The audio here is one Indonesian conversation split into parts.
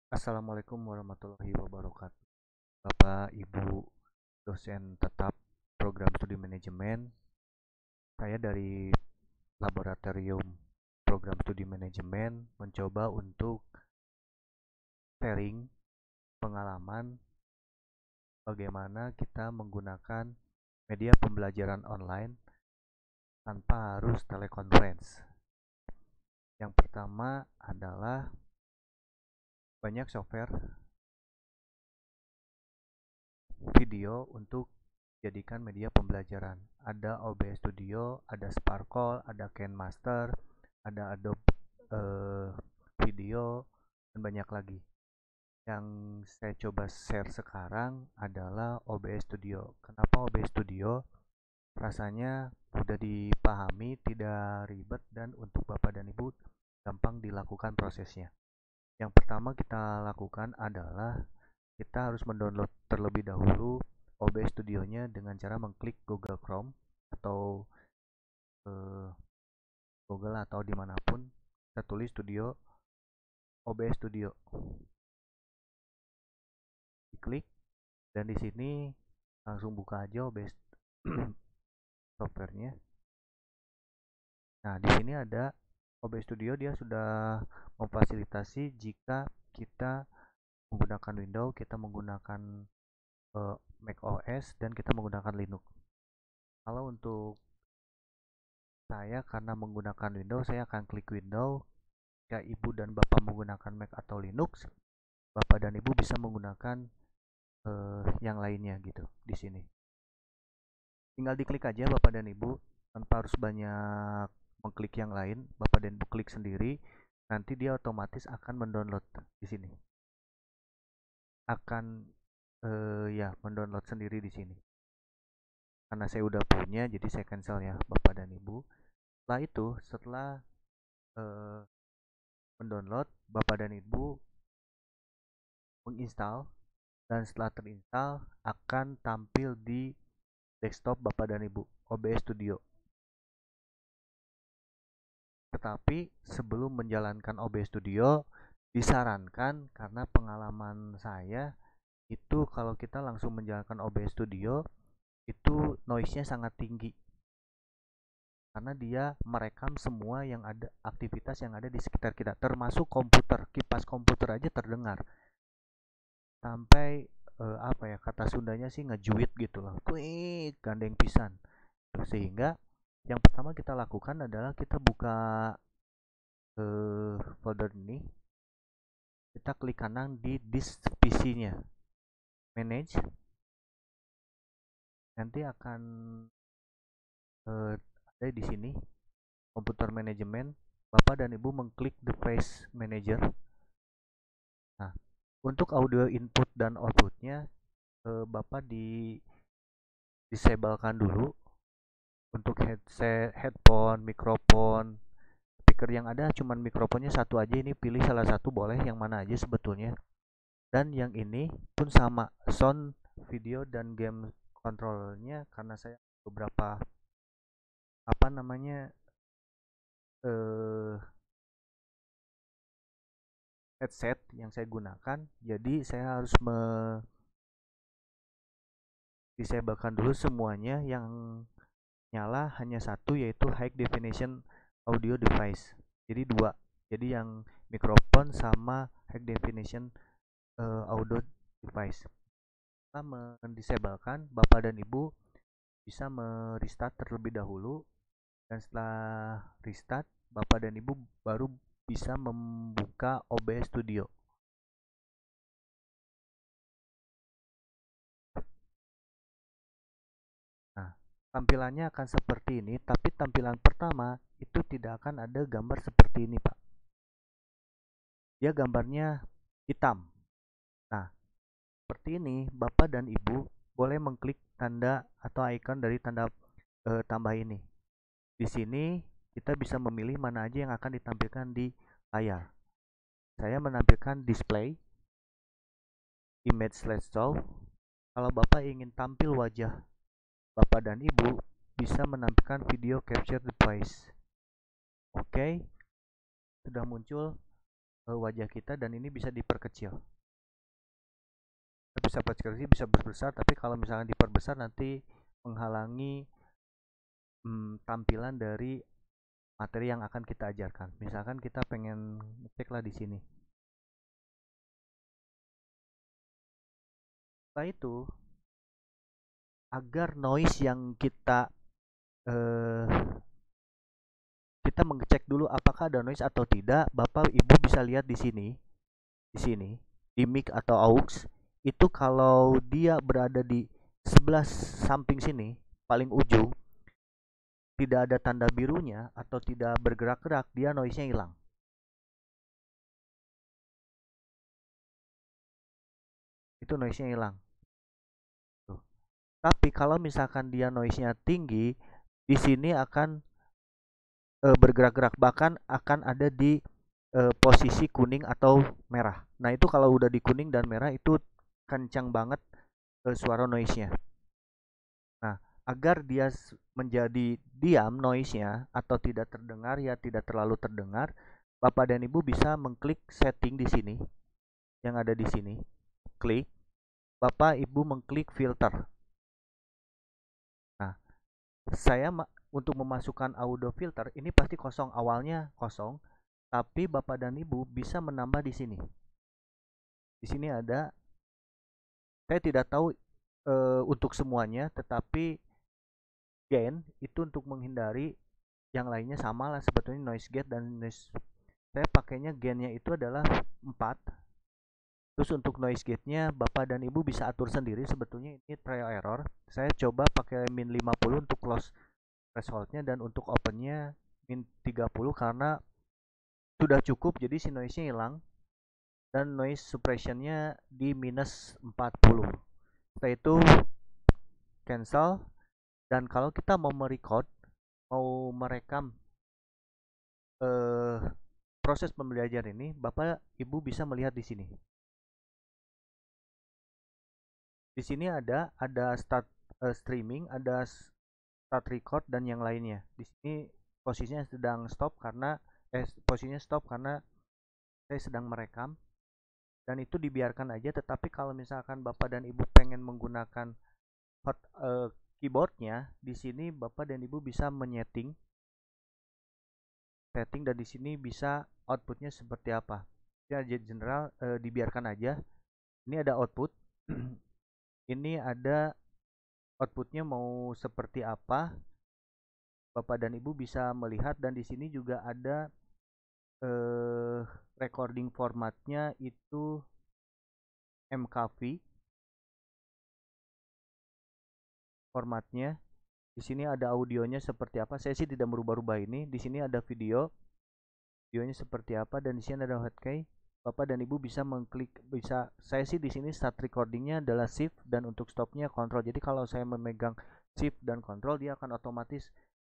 Assalamualaikum warahmatullahi wabarakatuh. Bapak, Ibu, dosen tetap program studi manajemen. Saya dari laboratorium program studi manajemen mencoba untuk sharing pengalaman bagaimana kita menggunakan media pembelajaran online tanpa harus telekonferensi. Yang pertama adalah banyak software video untuk jadikan media pembelajaran. Ada OBS Studio, ada Sparkle, ada KineMaster, ada Adobe Video, dan banyak lagi. Yang saya coba share sekarang adalah OBS Studio. Kenapa OBS Studio? Rasanya mudah dipahami, tidak ribet, dan untuk Bapak dan Ibu gampang dilakukan prosesnya. Yang pertama kita lakukan adalah kita harus mendownload terlebih dahulu OBS Studio-nya dengan cara mengklik Google Chrome atau eh, Google atau dimanapun kita tulis Studio OBS Studio, diklik dan di sini langsung buka aja OBS softwarenya. Nah di sini ada OBS Studio, dia sudah memfasilitasi jika kita menggunakan Windows, kita menggunakan Mac OS, dan kita menggunakan Linux. Kalau untuk saya karena menggunakan Windows, saya akan klik Windows. Jika Ibu dan Bapak menggunakan Mac atau Linux, Bapak dan Ibu bisa menggunakan yang lainnya gitu di sini. Tinggal diklik aja Bapak dan Ibu tanpa harus banyak mengklik yang lain. Bapak dan Ibu klik sendiri, nanti dia otomatis akan mendownload di sini. Akan ya mendownload sendiri di sini. Karena saya udah punya, jadi saya cancel ya Bapak dan Ibu. Setelah itu, setelah eh, mendownload, Bapak dan Ibu menginstal, dan setelah terinstall akan tampil di desktop Bapak dan Ibu OBS Studio. Tetapi sebelum menjalankan OBS Studio, disarankan karena pengalaman saya itu kalau kita langsung menjalankan OBS Studio itu noise-nya sangat tinggi. Karena dia merekam semua yang ada, aktivitas yang ada di sekitar kita, termasuk komputer, kipas komputer aja terdengar. Sampai apa ya, kata Sundanya sih ngejuit gitu loh, kuik gandeng pisan. Sehingga yang pertama kita lakukan adalah kita buka folder ini, kita klik kanan di disk PC-nya, manage, nanti akan ada di sini komputer manajemen. Bapak dan Ibu mengklik device manager. Nah, untuk audio input dan outputnya Bapak disablekan dulu. Untuk headset, headphone, mikrofon, speaker yang ada cuman mikrofonnya satu aja, ini pilih salah satu boleh, yang mana aja sebetulnya. Dan yang ini pun sama, sound, video, dan game controlnya karena saya beberapa apa namanya eh, headset yang saya gunakan, jadi saya harus disablekan dulu semuanya. Yang nyala hanya satu, yaitu high definition audio device, jadi dua, jadi yang mikrofon sama high definition audio device. Setelah mendisablekan, Bapak dan Ibu bisa merestart terlebih dahulu, dan setelah restart Bapak dan Ibu baru bisa membuka OBS Studio. Nah, tampilannya akan seperti ini, tapi tampilan pertama itu tidak akan ada gambar seperti ini, Pak. Dia gambarnya hitam. Nah, seperti ini, Bapak dan Ibu boleh mengklik tanda atau icon dari tanda tambah ini. Di sini kita bisa memilih mana aja yang akan ditampilkan di layar. Saya menampilkan display, image slideshow. Kalau Bapak ingin tampil wajah Bapak dan Ibu, bisa menampilkan video capture device. Oke, sudah muncul wajah kita dan ini bisa diperkecil. Bisa kecil, bisa berbesar, tapi kalau misalnya diperbesar nanti menghalangi tampilan dari materi yang akan kita ajarkan. Misalkan kita pengen cek lah di sini. Setelah itu, agar noise yang eh, kita mengecek dulu apakah ada noise atau tidak, Bapak Ibu bisa lihat di sini, di mic atau aux, itu kalau dia berada di sebelah samping sini, paling ujung, tidak ada tanda birunya atau tidak bergerak-gerak, dia noise-nya hilang. Itu noise-nya hilang. Tuh. Tapi kalau misalkan dia noise-nya tinggi, di sini akan bergerak-gerak, bahkan akan ada di posisi kuning atau merah. Nah, itu kalau udah di kuning dan merah itu kencang banget suara noise-nya. Nah, agar dia menjadi diam noise-nya atau tidak terdengar, ya tidak terlalu terdengar, Bapak dan Ibu bisa mengklik setting di sini yang ada di sini. Klik, Bapak Ibu mengklik filter. Nah, saya untuk memasukkan audio filter ini pasti kosong, awalnya kosong, tapi Bapak dan Ibu bisa menambah di sini. Di sini ada, saya tidak tahu untuk semuanya, tetapi gain itu untuk menghindari yang lainnya sama lah sebetulnya noise gate dan noise. Saya pakainya gainnya itu adalah 4. Terus untuk noise gate-nya Bapak dan Ibu bisa atur sendiri, sebetulnya ini trial error. Saya coba pakai min 50 untuk close threshold-nya dan untuk open-nya min 30 karena sudah cukup, jadi si noise-nya hilang dan noise suppression-nya di minus 40. Setelah itu cancel, dan kalau kita mau merekam eh, proses pembelajaran ini, Bapak Ibu bisa melihat di sini. Di sini ada start streaming, ada start record dan yang lainnya. Di sini posisinya sedang stop karena posisinya stop karena saya sedang merekam dan itu dibiarkan aja. Tetapi kalau misalkan Bapak dan Ibu pengen menggunakan keyboardnya, di sini Bapak dan Ibu bisa menyeting setting dan di sini bisa outputnya seperti apa. Ya general dibiarkan aja. Ini ada output. Ini ada outputnya mau seperti apa. Bapak dan Ibu bisa melihat dan di sini juga ada eh, recording formatnya itu MKV formatnya. Di sini ada audionya seperti apa. Saya sih tidak merubah-rubah ini. Di sini ada videonya seperti apa dan di sini ada hotkey. Bapak dan Ibu bisa mengklik, bisa, saya sih di sini start recordingnya adalah shift dan untuk stopnya control. Jadi kalau saya memegang shift dan control dia akan otomatis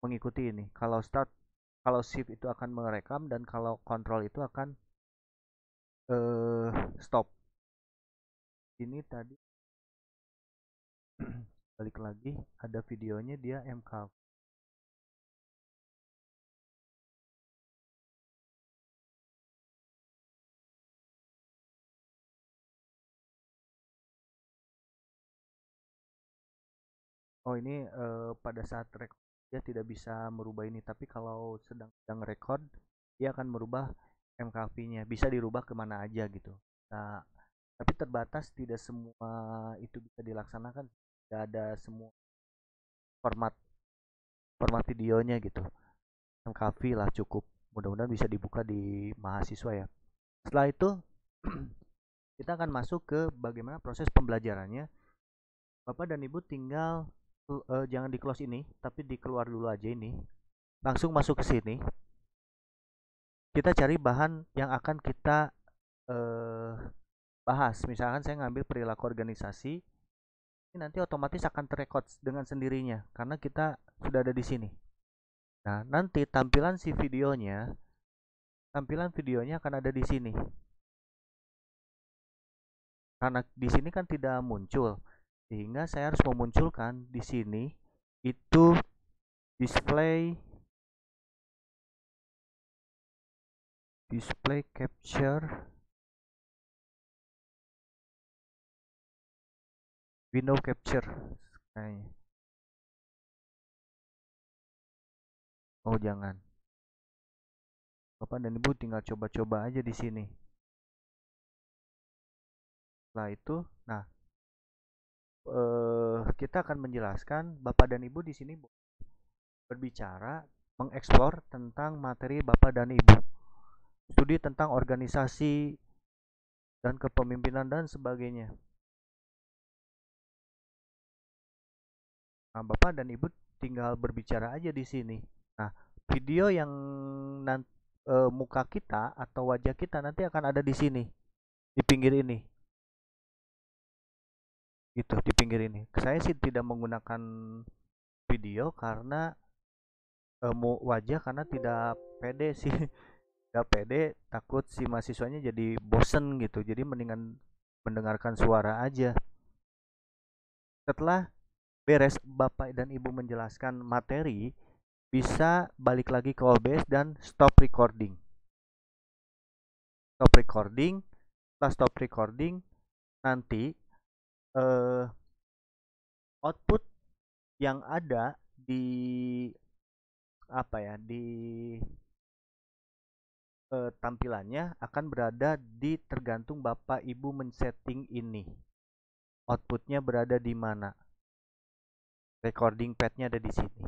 mengikuti ini. Kalau shift itu akan merekam dan kalau control itu akan stop. Ini tadi balik lagi ada videonya, dia MK. Oh ini pada saat record dia tidak bisa merubah ini, tapi kalau sedang record dia akan merubah MKV-nya, bisa dirubah kemana aja gitu. Nah, tapi terbatas, tidak semua itu bisa dilaksanakan, tidak ada semua format format videonya gitu. MKV lah cukup, mudah-mudahan bisa dibuka di mahasiswa ya. Setelah itu kita akan masuk ke bagaimana proses pembelajarannya. Bapak dan Ibu tinggal jangan di close ini, tapi di keluar dulu aja ini. Langsung masuk ke sini. Kita cari bahan yang akan kita uh, bahas. Misalkan saya ngambil perilaku organisasi, ini nanti otomatis akan terrecord dengan sendirinya karena kita sudah ada di sini. Nah, nanti tampilan videonya akan ada di sini. Karena di sini kan tidak muncul, sehingga saya harus memunculkan di sini itu display display capture window capture kayaknya. Oh jangan, Bapak dan Ibu tinggal coba-coba aja di sini. Setelah itu, nah kita akan menjelaskan Bapak dan Ibu di sini berbicara, mengeksplor tentang materi Bapak dan Ibu, studi tentang organisasi dan kepemimpinan dan sebagainya. Nah, Bapak dan Ibu tinggal berbicara aja di sini. Nah, video yang nanti muka kita atau wajah kita nanti akan ada di sini, di pinggir ini. Gitu, di pinggir ini. Saya sih tidak menggunakan video karena wajah karena tidak pede sih. Tidak pede, takut si mahasiswanya jadi bosen gitu. Jadi mendingan mendengarkan suara aja. Setelah beres Bapak dan Ibu menjelaskan materi, bisa balik lagi ke OBS dan stop recording. Stop recording. Setelah stop recording, nanti output yang ada di apa ya, di tampilannya akan berada di tergantung Bapak Ibu men-setting ini. Outputnya berada di mana? Recording padnya ada di sini.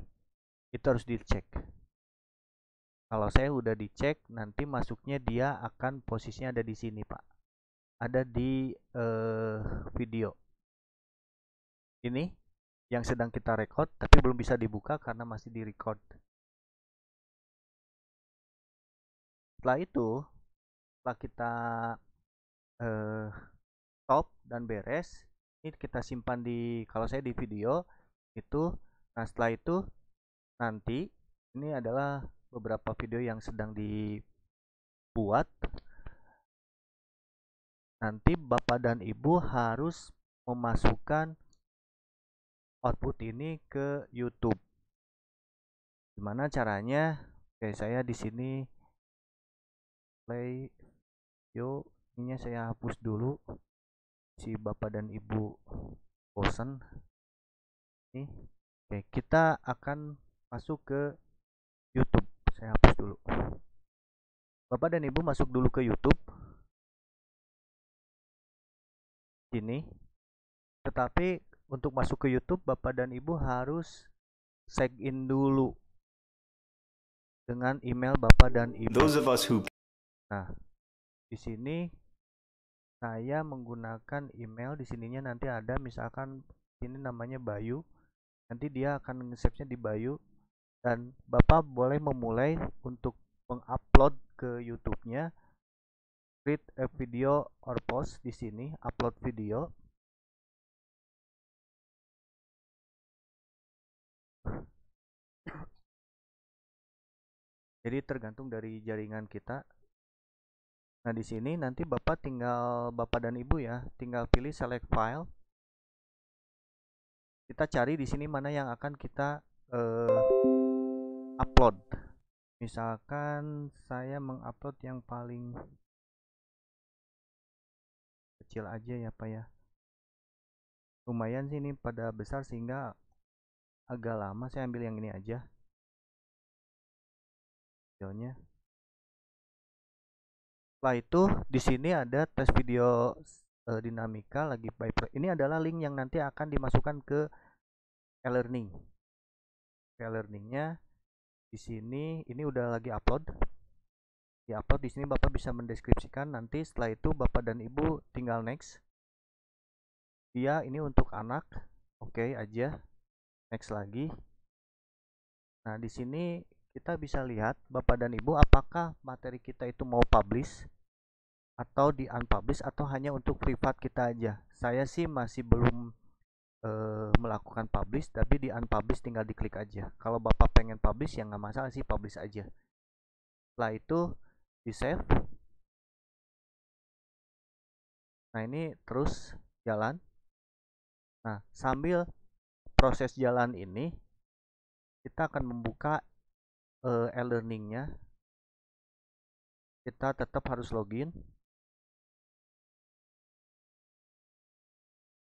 Itu harus dicek. Kalau saya udah dicek, nanti masuknya dia akan posisinya ada di sini, Pak. Ada di video. Ini yang sedang kita record, tapi belum bisa dibuka karena masih di record. Setelah itu, setelah kita stop dan beres, ini kita simpan di, kalau saya di video itu. Nah, setelah itu nanti ini adalah beberapa video yang sedang dibuat. Nanti Bapak dan Ibu harus memasukkan output ini ke YouTube. Gimana caranya? Oke, saya di sini play video. Ininya saya hapus dulu. Si Bapak dan Ibu bosan. Nih, oke, kita akan masuk ke YouTube. Saya hapus dulu. Bapak dan Ibu masuk dulu ke YouTube. Sini. Tetapi untuk masuk ke YouTube, Bapak dan Ibu harus sign in dulu dengan email Bapak dan Ibu. Nah, di sini saya menggunakan email. Di sininya nanti ada, misalkan ini namanya Bayu. Nanti dia akan nge-save-nya di Bayu, dan Bapak boleh memulai untuk mengupload ke YouTube-nya. Create a video or post, di sini upload video. Jadi tergantung dari jaringan kita. Nah, di sini nanti Bapak dan Ibu ya, tinggal pilih select file. Kita cari di sini mana yang akan kita upload. Misalkan saya mengupload yang paling kecil aja ya, Pak ya. Lumayan sih ini pada besar sehingga agak lama. Saya ambil yang ini aja. Videonya. Setelah itu di sini ada tes video dinamika lagi by. Ini adalah link yang nanti akan dimasukkan ke e-learning. E-learningnya di sini, ini udah lagi upload. Di upload di sini Bapak bisa mendeskripsikan. Nanti setelah itu Bapak dan Ibu tinggal next. Dia ini untuk anak. Oke aja. Next lagi. Nah, di sini kita bisa lihat Bapak dan Ibu apakah materi kita itu mau publish atau di unpublish atau hanya untuk privat kita aja. Saya sih masih belum melakukan publish, tapi di unpublish tinggal diklik aja. Kalau Bapak pengen publish ya nggak masalah sih, publish aja. Setelah itu di save. Nah, ini terus jalan. Nah, sambil proses jalan ini kita akan membuka e-learningnya. kita tetap harus login.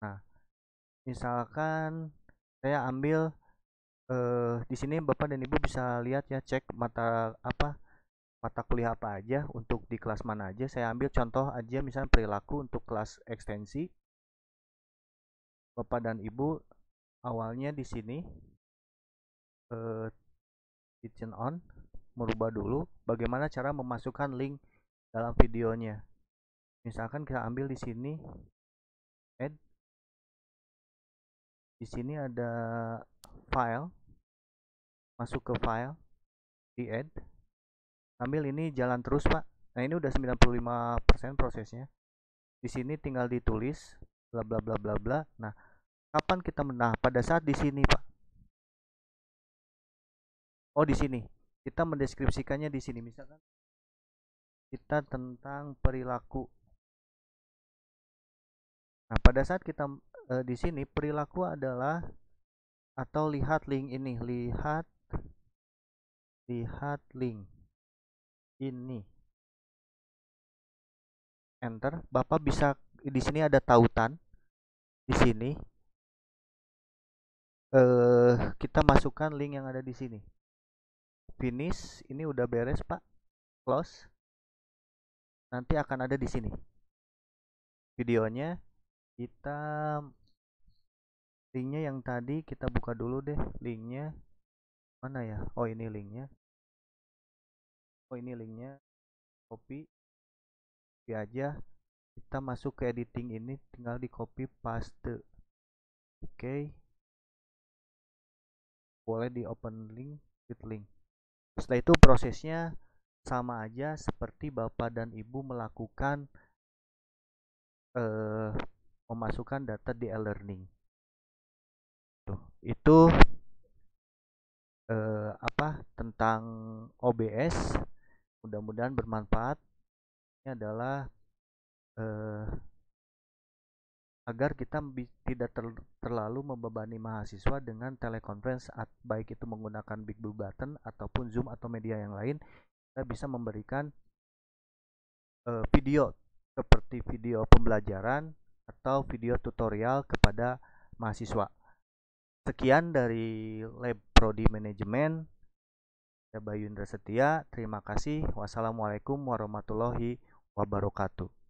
Nah, misalkan saya ambil di sini Bapak dan Ibu bisa lihat ya, cek mata kuliah apa aja untuk di kelas mana aja. Saya ambil contoh aja misalnya perilaku untuk kelas ekstensi. Bapak dan Ibu awalnya di sini eh, kitchen on, merubah dulu bagaimana cara memasukkan link dalam videonya. Misalkan kita ambil di sini add, di sini ada file, masuk ke file, di add, ambil ini jalan terus Pak. Nah ini udah 95% prosesnya. Di sini tinggal ditulis bla bla bla bla bla. Nah kapan kita pada saat di sini Pak. Oh di sini kita mendeskripsikannya di sini, misalkan kita tentang perilaku. Nah pada saat kita di sini perilaku adalah, atau lihat link ini, lihat link ini, enter. Bapak bisa di sini ada tautan, di sini kita masukkan link yang ada di sini. Finish, ini udah beres Pak. Close. Nanti akan ada di sini videonya. Kita linknya yang tadi kita buka dulu deh, linknya mana ya? Oh ini linknya. Copy aja. Kita masuk ke editing ini, tinggal di copy paste. Oke. Boleh di open link, with link. Setelah itu prosesnya sama aja seperti Bapak dan Ibu melakukan memasukkan data di e-learning. Itu tentang OBS. Mudah-mudahan bermanfaat. Ini adalah agar kita tidak terlalu membebani mahasiswa dengan teleconference, baik itu menggunakan Big Blue Button ataupun Zoom atau media yang lain. Kita bisa memberikan video seperti video pembelajaran atau video tutorial kepada mahasiswa. Sekian dari Lab Prodi Manajemen. Saya Bayu Indra Setia. Terima kasih. Wassalamualaikum warahmatullahi wabarakatuh.